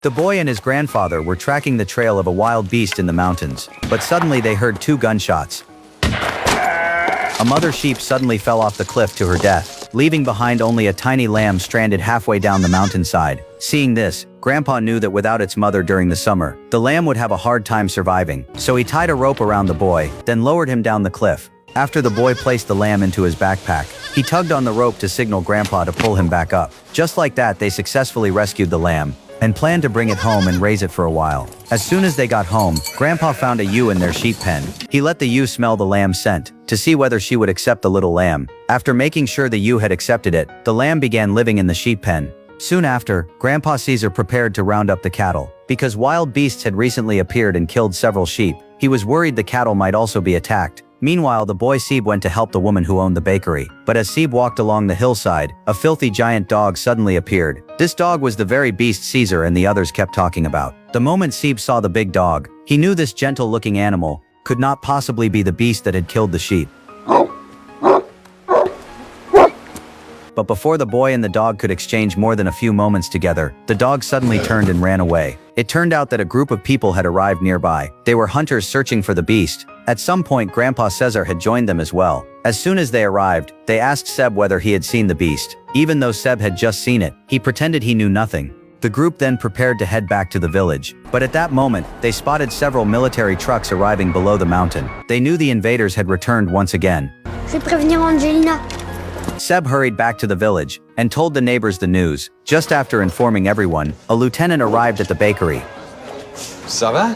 The boy and his grandfather were tracking the trail of a wild beast in the mountains, but suddenly they heard 2 gunshots. A mother sheep suddenly fell off the cliff to her death, leaving behind only a tiny lamb stranded halfway down the mountainside. Seeing this, Grandpa knew that without its mother during the summer, the lamb would have a hard time surviving, so he tied a rope around the boy, then lowered him down the cliff. After the boy placed the lamb into his backpack, he tugged on the rope to signal Grandpa to pull him back up. Just like that, they successfully rescued the lamb and planned to bring it home and raise it for a while. As soon as they got home, Grandpa found a ewe in their sheep pen. He let the ewe smell the lamb's scent to see whether she would accept the little lamb. After making sure the ewe had accepted it, the lamb began living in the sheep pen. Soon after, Grandpa Caesar prepared to round up the cattle. Because wild beasts had recently appeared and killed several sheep, he was worried the cattle might also be attacked. Meanwhile, the boy Seb went to help the woman who owned the bakery. But as Seb walked along the hillside, a filthy giant dog suddenly appeared. This dog was the very beast Caesar and the others kept talking about. The moment Seb saw the big dog, he knew this gentle-looking animal could not possibly be the beast that had killed the sheep. But before the boy and the dog could exchange more than a few moments together, the dog suddenly turned and ran away. It turned out that a group of people had arrived nearby. They were hunters searching for the beast. At some point, Grandpa Caesar had joined them as well. As soon as they arrived, they asked Seb whether he had seen the beast. Even though Seb had just seen it, he pretended he knew nothing. The group then prepared to head back to the village. But at that moment, they spotted several military trucks arriving below the mountain. They knew the invaders had returned once again. Je vais prévenir Angelina. Seb hurried back to the village and told the neighbors the news. Just after informing everyone, a lieutenant arrived at the bakery. Ça va?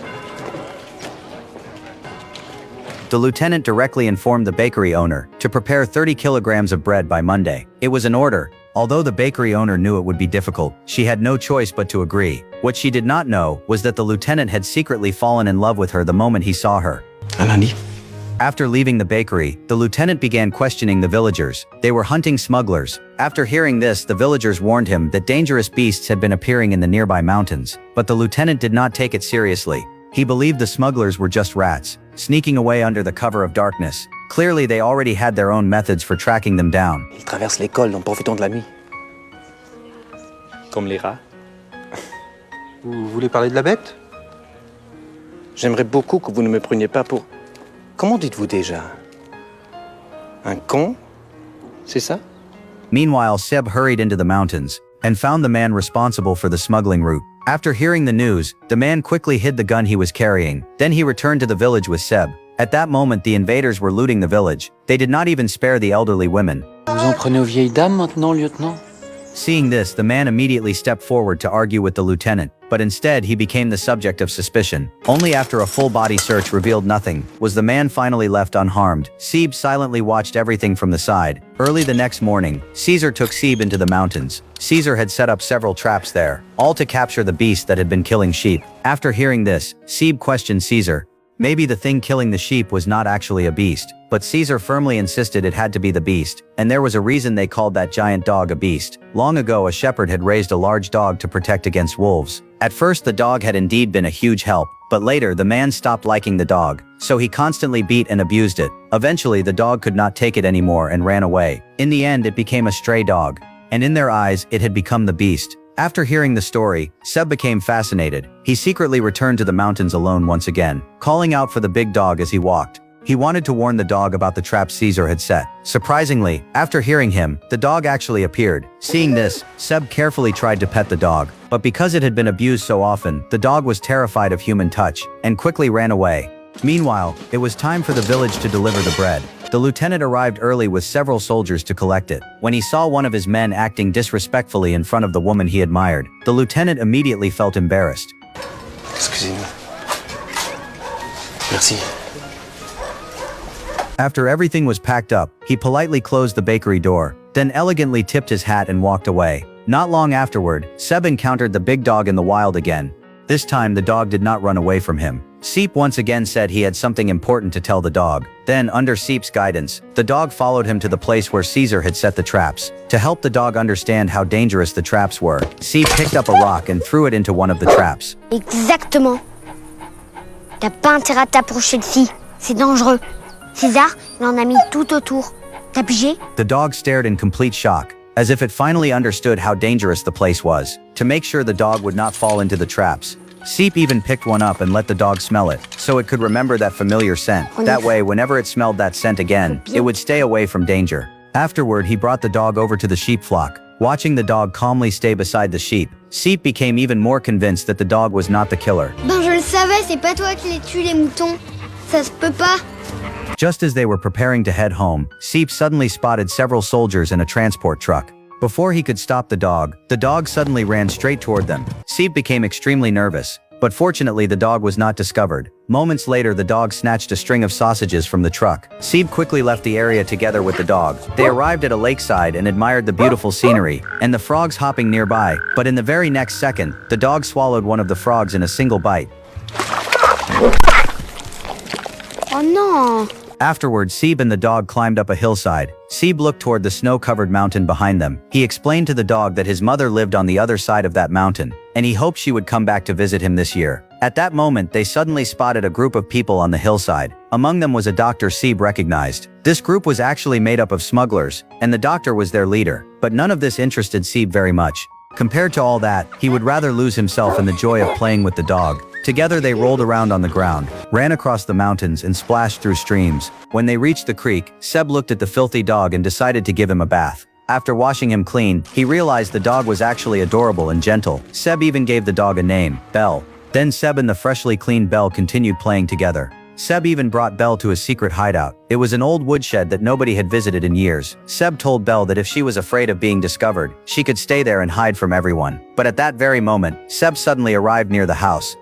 The lieutenant directly informed the bakery owner to prepare 30 kilograms of bread by Monday. It was an order. Although the bakery owner knew it would be difficult, she had no choice but to agree. What she did not know was that the lieutenant had secretly fallen in love with her the moment he saw her. Anani? After leaving the bakery, the lieutenant began questioning the villagers. They were hunting smugglers. After hearing this, the villagers warned him that dangerous beasts had been appearing in the nearby mountains. But the lieutenant did not take it seriously. He believed the smugglers were just rats, sneaking away under the cover of darkness. Clearly, they already had their own methods for tracking them down. Ils traversent l'école, donc profitons de la nuit. Comme les rats. Vous voulez parler de la bête? J'aimerais beaucoup que vous ne me preniez pas pour... Comment dites-vous déjà? Un con? C'est ça? Meanwhile, Seb hurried into the mountains and found the man responsible for the smuggling route. After hearing the news, the man quickly hid the gun he was carrying. Then he returned to the village with Seb. At that moment, the invaders were looting the village. They did not even spare the elderly women. Vous en prenez aux vieilles dames maintenant, lieutenant? Seeing this, the man immediately stepped forward to argue with the lieutenant, but instead he became the subject of suspicion. Only after a full-body search revealed nothing was the man finally left unharmed. Seb silently watched everything from the side. Early the next morning, Caesar took Seb into the mountains. Caesar had set up several traps there, all to capture the beast that had been killing sheep. After hearing this, Seb questioned Caesar. Maybe the thing killing the sheep was not actually a beast, but Caesar firmly insisted it had to be the beast, and there was a reason they called that giant dog a beast. Long ago, a shepherd had raised a large dog to protect against wolves. At first, the dog had indeed been a huge help, but later the man stopped liking the dog, so he constantly beat and abused it. Eventually, the dog could not take it anymore and ran away. In the end, it became a stray dog, and in their eyes, it had become the beast. After hearing the story, Seb became fascinated. He secretly returned to the mountains alone once again, calling out for the big dog as he walked. He wanted to warn the dog about the trap Caesar had set. Surprisingly, after hearing him, the dog actually appeared. Seeing this, Seb carefully tried to pet the dog, but because it had been abused so often, the dog was terrified of human touch and quickly ran away. Meanwhile, it was time for the village to deliver the bread. The lieutenant arrived early with several soldiers to collect it. When he saw one of his men acting disrespectfully in front of the woman he admired, the lieutenant immediately felt embarrassed. Excusez-moi. Merci. After everything was packed up, he politely closed the bakery door, then elegantly tipped his hat and walked away. Not long afterward, Seb encountered the big dog in the wild again. This time, the dog did not run away from him. Seb once again said he had something important to tell the dog. Then, under Seb's guidance, the dog followed him to the place where Caesar had set the traps. To help the dog understand how dangerous the traps were, Seb picked up a rock and threw it into one of the traps. Exactement. T'as pas intérêt à t'approcher de ci. C'est dangereux. César, il en a mis tout autour. T'as pigé? The dog stared in complete shock, as if it finally understood how dangerous the place was. to make sure the dog would not fall into the traps. Seep even picked one up and let the dog smell it, so it could remember that familiar scent. That way, whenever it smelled that scent again, it would stay away from danger. Afterward, he brought the dog over to the sheep flock. Watching the dog calmly stay beside the sheep, Seep became even more convinced that the dog was not the killer. Ben je le savais, c'est pas toi qui les tues les moutons. Ça se peut pas. Just as they were preparing to head home, Seep suddenly spotted several soldiers in a transport truck. Before he could stop the dog suddenly ran straight toward them. Seep became extremely nervous, but fortunately the dog was not discovered. Moments later, the dog snatched a string of sausages from the truck. Seep quickly left the area together with the dog. They arrived at a lakeside and admired the beautiful scenery, and the frogs hopping nearby, but in the very next second, the dog swallowed one of the frogs in a single bite. Oh non. Afterward, Seeb and the dog climbed up a hillside. Seeb looked toward the snow-covered mountain behind them. He explained to the dog that his mother lived on the other side of that mountain, and he hoped she would come back to visit him this year. At that moment, they suddenly spotted a group of people on the hillside. Among them was a doctor Seeb recognized. This group was actually made up of smugglers, and the doctor was their leader. But none of this interested Seeb very much. Compared to all that, he would rather lose himself in the joy of playing with the dog. Together they rolled around on the ground, ran across the mountains and splashed through streams. When they reached the creek, Seb looked at the filthy dog and decided to give him a bath. After washing him clean, he realized the dog was actually adorable and gentle. Seb even gave the dog a name, Belle. Then Seb and the freshly cleaned Belle continued playing together. Seb even brought Belle to his secret hideout. It was an old woodshed that nobody had visited in years. Seb told Belle that if she was afraid of being discovered, she could stay there and hide from everyone. But at that very moment, Seb suddenly arrived near the house.